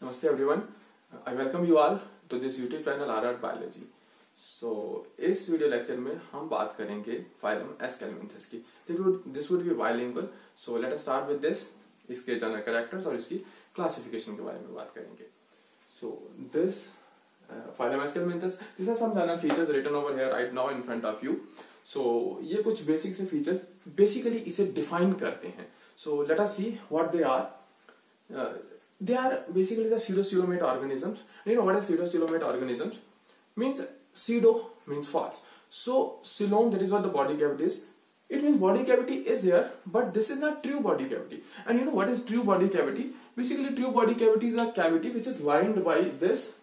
Namaste everyone. I welcome you all to this YouTube channel RR Biology. So इस video lecture में हम बात करेंगे फाइलम एस्केलमेंथस की. This would be bilingual. So let us start with this. इसके general characters और इसकी classification के बारे में बात करेंगे. So this phylum aschelminthes, these are some general features written over here right now in front of you. So ये कुछ बेसिक से फीचर्स बेसिकली इसे डिफाइन करते हैं. So let us see what they are. They are basically the pseudocoelomate organisms. You know what is pseudocoelomate organisms? Means pseudo means false. So coelom, that is what the body cavity is. It means body cavity is here, but this is not true body cavity. And you know what is true body cavity? Basically, true body cavity is a cavity which is lined by this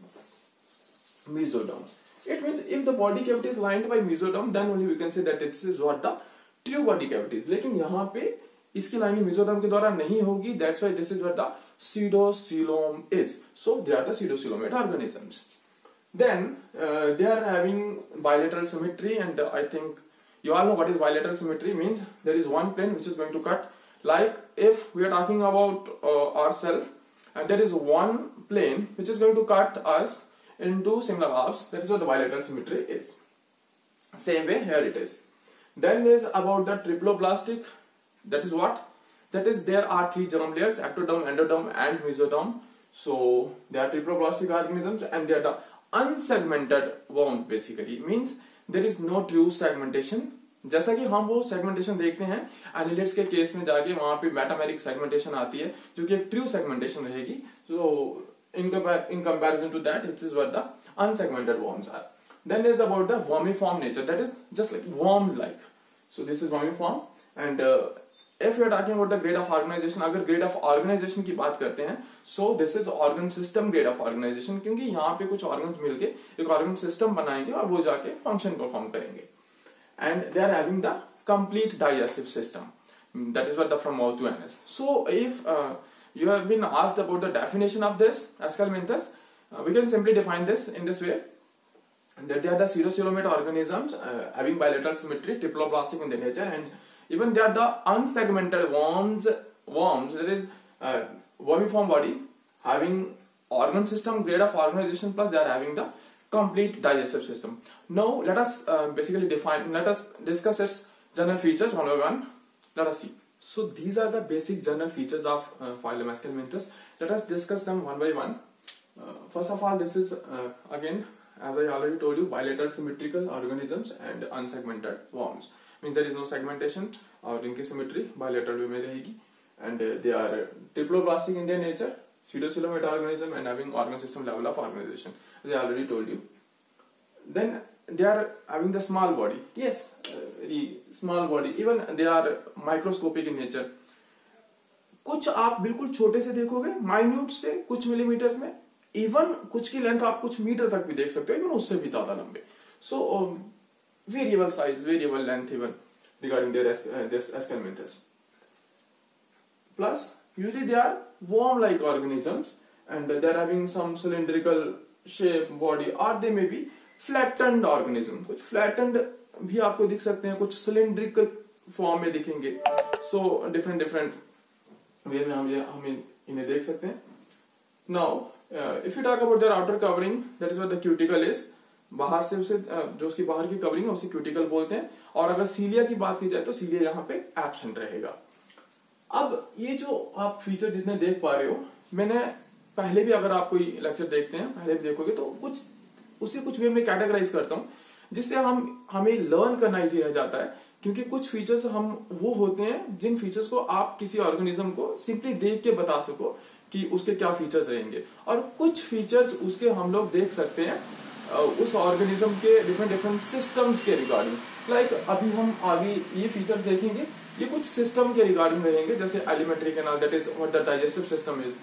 mesoderm. It means if the body cavity is lined by mesoderm, then only we can say that this is what the true body cavity is. लेकिन यहाँ पे इसकी lining mesoderm के द्वारा नहीं होगी. That's why this is what the pseudocoelom is. So they are the pseudocoelomate organisms. Then they are having bilateral symmetry, and I think you all know what is bilateral symmetry means. There is one plane which is going to cut. Like if we are talking about ourselves, and there is one plane which is going to cut us into similar halves. That is what the bilateral symmetry is. Same way here it is. Then is about the triploblastic. That is what? That is there are three germ layers: ectoderm, endoderm, and mesoderm. So they are triploblastic organisms, and they are the unsegmented worms. Basically means there is no true segmentation. जैसा कि हम वो segmentation देखते हैं annelids के case में जाके वहां पे मेटामेरिक सेगमेंटेशन आती है जो कि एक ट्रू सेगमेंटेशन रहेगी. So in comparison to that, it is what the unsegmented worms are. Then there is about the wormiform nature, that is just like worm like. So this is wormiform, and if we are talking about the grade of organization, अगर grade of organization की बात करते हैं, so this is organ system grade of organization, क्योंकि यहाँ पे कुछ organs मिलके एक organ system बनाएंगे और वो जाके function perform करेंगे. And they are having the complete digestive system. That is what the from mouth to anus. So if you have been asked about the definition of this Aschelminthus, we can simply define this in this way: that they are the pseudocoelomate organisms having bilateral symmetry, triploblastic in their nature, and even they are the unsegmented worms. That is wormiform body having organ system grade of organization, plus they are having the complete digestive system. Now let us basically define. Let us discuss its general features one by one. Let us see. So these are the basic general features of phylum Aschelminthus. Let us discuss them one by one. First of all, this is again, as I already told you, bilateral symmetrical organisms and unsegmented worms. Means there is no segmentation और इनकी symmetry bilateral way में रहेगी, and they are triploblastic in their nature, pseudocoelomate organism, and having organ system level of organization. As I already told you. Then they are having the small body. Yes, small body. Even they are microscopic in nature. कुछ आप बिल्कुल छोटे से देखोगे, minute से कुछ millimetres में, even कुछ की लेंथ आप कुछ मीटर तक भी देख सकते हो, इवन उससे भी ज्यादा लंबे. So variable size, variable length even regarding their this Aschelminthus. Plus usually they are worm-like organisms, and they are having some cylindrical shape body, or they may be flattened organism. कुछ flattened भी आपको दिख सकते हैं, कुछ cylindrical form में दिखेंगे. So different way में हम इन्हें देख सकते हैं. Now if you talk about their outer covering, that is what the cuticle is. बाहर से उसे जो उसकी बाहर की कवरिंग है उसे क्यूटिकल बोलते हैं. और अगर सीलिया की बात की जाए तो सीलिया यहाँ पे एब्सेंट रहेगा. अब ये जो आप फीचर जितने देख पा रहे हो, मैंने पहले भी, अगर आप कोई लेक्चर देखते हैं पहले भी देखोगे तो कुछ वे में कैटेगराइज करता हूँ, जिससे हमें लर्न करना इजी रह जाता है. क्योंकि कुछ फीचर्स हम वो होते हैं जिन फीचर्स को आप किसी ऑर्गेनिज्म को सिंपली देख के बता सको कि उसके क्या फीचर्स रहेंगे, और कुछ फीचर्स उसके हम लोग देख सकते हैं उस ऑर्गेनिज्म के डिफरेंट सिस्टम्स के रिगार्डिंग. लाइक अभी हम आगे ये फीचर्स देखेंगे, ये कुछ सिस्टम के रिगार्डिंग रहेंगे, जैसे alimentary canal, that is what the digestive system is,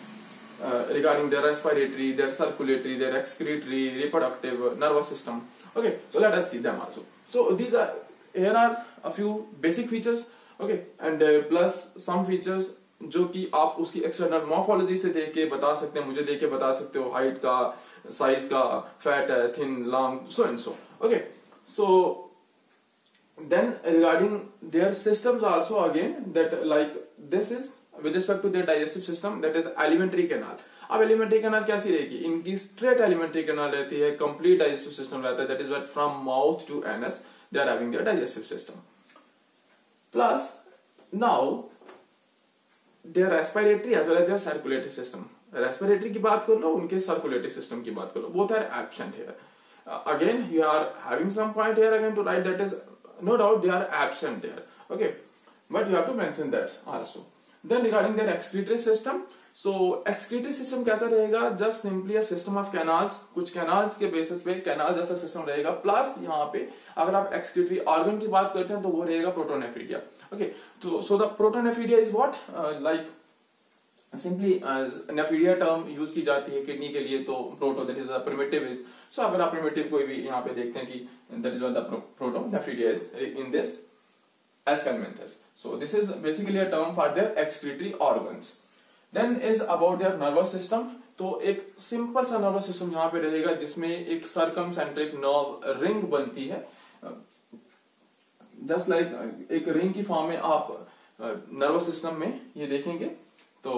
regarding their respiratory, their circulatory, their excretory, reproductive, nervous system. Okay, so let us see them also. So here are a few basic features. Okay, and plus some features जो कि आप उसकी external morphology से देख के बता सकते हैं, मुझे देख के बता सकते हो, हाइट का, साइज का, फैट है, thin, long, so and so. Okay, so then regarding their systems also, again, that like this is with respect to their digestive system, that is the alimentary canal. अब alimentary canal कैसी रहेगी, इनकी straight alimentary canal रहती है, complete digestive system रहता है, that is what from mouth to anus they are having their digestive system. Plus now their respiratory as well as their circulatory system. Respiratory की बात कर लो, उनके सर्कुलेटरी सिस्टम की बात कर लो, both are absent here. Again you are having some point here again to write, that is no doubt they are absent there, okay, but you have to mention that also. Then regarding their excretory system, so excretory system कैसा रहेगा, just simply a system of canals, कुछ canals के basis पे canal जैसा system रहेगा, plus यहाँ पे अगर आप excretory organ की बात करते हैं तो वो रहेगा protonephrida, okay. So the protonephrida is what, like simply nephridia term use की जाती है किडनी के लिए, तो proto that is the primitive is, so अगर आप प्रिमिटिव कोई भी यहाँ पे देखते हैं कि that is the proto nephridia is in this aschelminthes, so this is basically a term for their excretory organs. Then is about their nervous system, तो एक सिंपल सा नर्वस सिस्टम यहाँ पे रहेगा जिसमें एक सर्कमसेंट्रिक नर्व रिंग बनती है, जस्ट लाइक एक रिंग की फॉर्म में आप नर्वस सिस्टम में ये देखेंगे, तो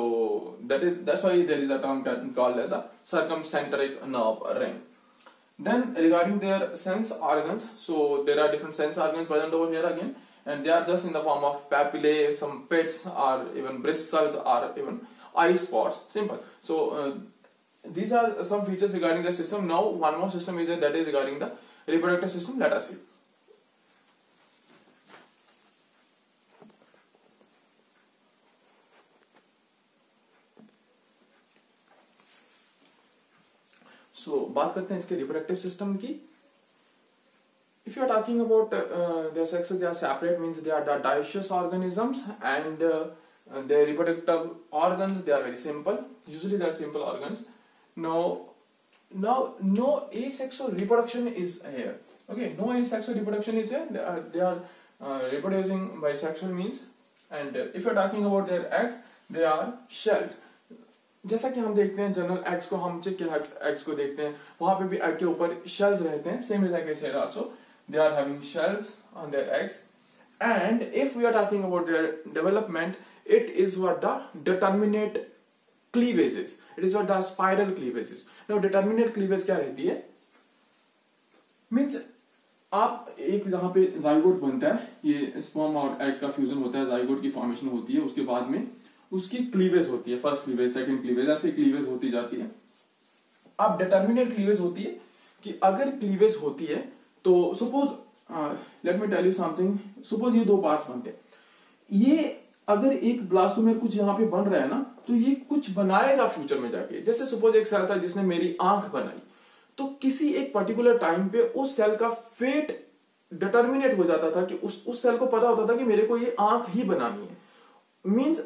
that's why there is a term called as a circumcentric nerve ring. Then regarding their sense organs, so there are different sense organs present over here again, and they are just in the form of papillae, some pits, or even bristles, or even eye spots. Simple. So these are some features regarding the system. Now one more system is there, that is regarding the reproductive system. Let us see. So बात करते हैं इसके reproductive system की। If you are talking about their sexes, they are separate, means they are the dioecious organisms, and their reproductive organs, they are very simple. Usually they are simple organs. Now no asexual reproduction is here. Okay, no asexual reproduction is here. They are reproducing by sexual means, and if you are talking about their eggs, they are shelled. जैसा कि हम देखते हैं general eggs को, हम चिक के eggs को देखते हैं, वहां पे भी एग के ऊपर शेल्स रहते हैं, same is like I said also, they are having shells on their eggs, and if we are talking about their development, it is what the determinate cleavages, it is what the spiral cleavages. Now determinate cleavage क्या रहती है, means आप एक जहां पे zygote बनता है, ये स्पर्म और एग का फ्यूजन होता है, जाइगोट की फॉर्मेशन होती है, उसके बाद में उसकी क्लीवेज होती है, फर्स्ट क्लीवेज, सेकंड क्लीवेज, ऐसे क्लीवेज होती जाती है। अब डिटरमिनेट क्लीवेज होती है कि अगर क्लीवेज होती है तो suppose let me tell you something, suppose ये दो पार्ट्स बनते हैं, ये अगर एक ब्लास्टोमेर कुछ यहाँ पे बन रहा है ना, तो ये कुछ बनाएगा फ्यूचर में जाके। जैसे सपोज एक सेल था जिसने मेरी आंख बनाई, तो किसी एक पर्टिकुलर टाइम पे उस सेल का फेट डिटरमिनेट हो जाता था कि उस सेल को पता होता था कि मेरे को ये आंख ही बनानी है, मींस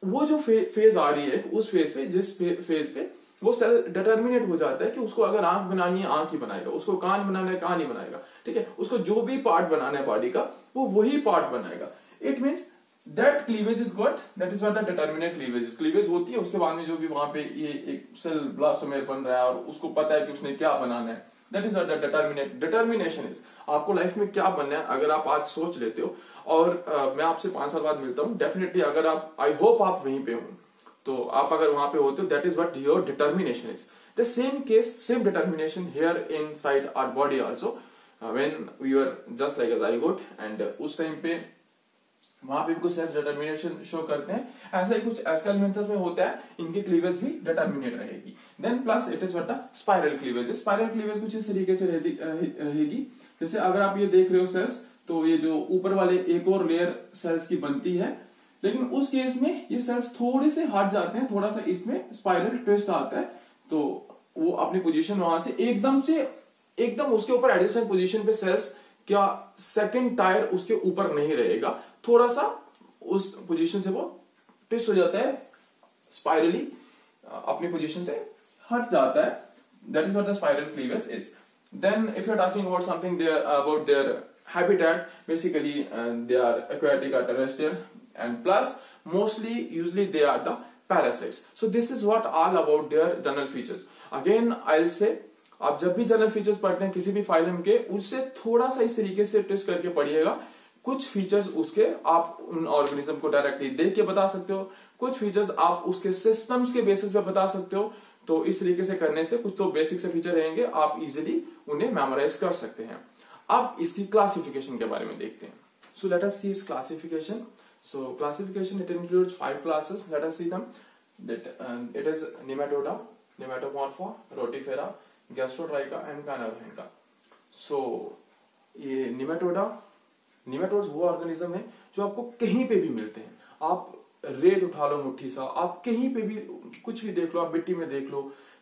वो जो फेज आ रही है, उस फेज पे, जिस फेज पे वो सेल डिटरमिनेट हो जाता है कि उसको अगर आंख बनानी है आंख ही बनाएगा, उसको कान बनाना है कान ही बनाएगा, ठीक है, उसको जो भी पार्ट बनाना है बॉडी का वो वही पार्ट बनाएगा। It means that cleavage is got, that is what the determinate cleavage is. Cleavage होती है, उसके बाद में जो भी वहां पे ये एक सेल ब्लास्टोमेर बन रहा है और उसको पता है कि उसने क्या बनाना है, that is what the determination is. आपको लाइफ में क्या बनना है अगर आप आज सोच लेते हो, और मैं आपसे 5 साल बाद मिलता हूँ डेफिनेटली, अगर आप, आई होप आप वहीं पे हो, तो आप अगर वहां पे होते हो, that is what your determination is. The same case, same determination here inside our body also, when we are just like a zygote, and उस टाइम पे वहां पे कुछ सेल्स डिटरमिनेशन शो करते हैं, ऐसा ही कुछ एस्केलमेंथस में होता है, इनकी क्लीवेज भी डिटरमिनेट रहेगी। Then plus it is what the spiral cleavage. Spiral cleavage कुछ इस तरीके से रहेगी, जैसे अगर आप ये देख रहे हो सेल्स, तो ये जो ऊपर वाले एक और लेयर सेल्स की बनती है, लेकिन उस केस में ये सेल्स थोड़े से हट जाते हैं, थोड़ा सा इसमें स्पाइरल ट्विस्ट आता है, तो वो अपनी पोजीशन वहां से एकदम उसके ऊपर एडिशनल पोजीशन पे सेल्स क्या सेकंड टायर उसके ऊपर नहीं रहेगा, थोड़ा सा उस पोजीशन से वो ट्विस्ट हो जाता है, स्पाइरली अपनी पोजीशन से हट जाता है, that is what the spiral cleavage is. Then if you are talking about something there about their habitat, basically they are aquatic or terrestrial, and plus mostly usually they are the parasites. So this is what all about their general features. Again I'll say, आप जब भी general features पढ़ते हैं किसी भी phylum के, उससे थोड़ा सा इस तरीके से ट्विस्ट करके पढ़िएगा कुछ फीचर्स उसके आप उन ऑर्गेनिज्म को डायरेक्टली देख के बता सकते हो, कुछ फीचर्स आप उसके सिस्टम्स के बेसिस पे बता सकते हो। तो इस तरीके से करने से कुछ तो बेसिक से फीचर रहेंगे, आप इजिली उन्हें मेमोराइज कर सकते हैं। अब इसकी क्लासिफिकेशन के बारे में देखते हैं। So let us see its classification. So classification it includes 5 classes. Let us see them. That it is nematoda, nematomorpha, rotifera, gastrotricha and kinorhyncha. So ये निमेटोड्स वो ऑर्गेनिज्म है जो आपको कहीं पे भी मिलते हैं। आप रेत उठा लो मुट्ठी सा, आप कहीं पे भी कुछ भी देख लो, आप मिट्टी में देख लो,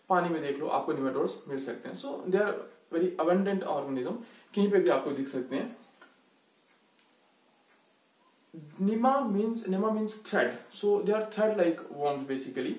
पानी में देख लो, आपको निमेटोड्स मिल सकते हैं। So they are very abundant organism, कहीं पे भी आपको दिख सकते हैं। Nema means thread. So they are thread-like worms basically.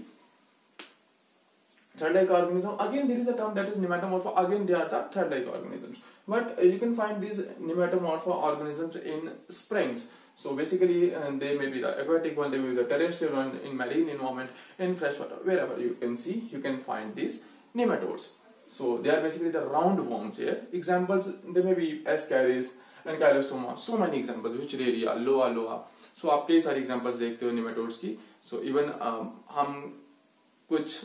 Thread-like organism. Again, there is a term that is nematomorpha. Again, they are the thread-like organisms. But you can find these nematomorpha organisms in springs. So basically, they may be the aquatic one, they may be the terrestrial one, in marine environment, in freshwater, wherever you can see, you can find these nematodes. So they are basically the round worms here. Examples, they may be Ascaris, Ankylostoma, so many examples, Wuchereria, Loa. So आप कई सारी examples देखते हो nematodes की. So even हम कुछ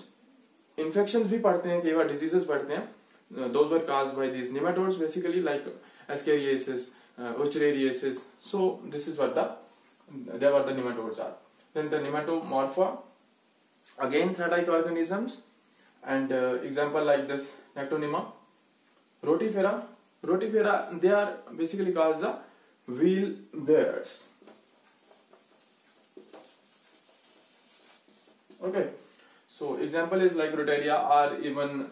infections भी पढ़ते हैं, कई बार diseases पढ़ते हैं. Those were caused by these nematodes basically, like Ascariasis, Wuchereriasis. So this is what they were the nematodes are. Then the nematomorpha, again thread-like organisms, and example like this Nectonema, Rotifera, they are basically called the wheel bearers. Okay, so example is like Rotaria, or even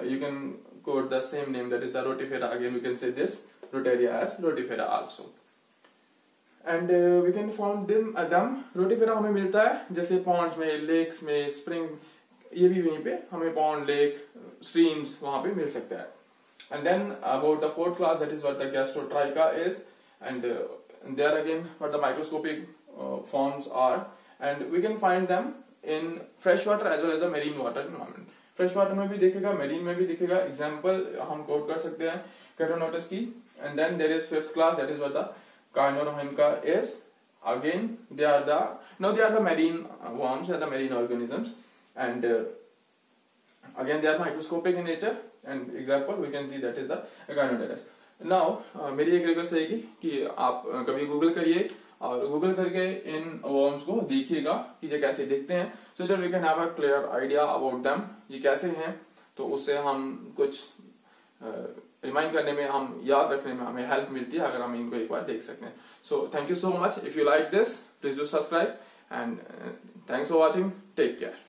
you can quote the same name, that is the Rotifera. Again we can say this Rotaria as Rotifera also. And we can find them Rotifera हमें मिलता है जैसे ponds में, lakes में, spring, ये भी वहीं पे हमें pond, lake, streams वहाँ पे मिल सकता है. And then about the fourth class, that is what the Gastrotricha is, and there again what the microscopic forms are, and we can find them in freshwater as well as the marine water environment. Freshwater में भी दिखेगा, marine में भी दिखेगा. Example हम quote कर सकते हैं Cheironotus की. And then there is fifth class, that is what the Caenorrhyncha is. Again they are the marine worms and the marine organisms, and again they are microscopic in nature. And example we can see, that is the Echinoderus. Now मेरी एक request रहेगी कि आप कभी Google करिए और Google करके इन worms को देखिएगा कि ये कैसे दिखते हैं, so that we can have a clear idea about them, ये कैसे हैं. तो उससे हम कुछ रिमाइंड करने में, हम याद रखने में हमें हेल्प मिलती है अगर हम इनको एक बार देख सकते हैं. So thank you so much. If you like this, please do subscribe, and thanks for watching. Take care.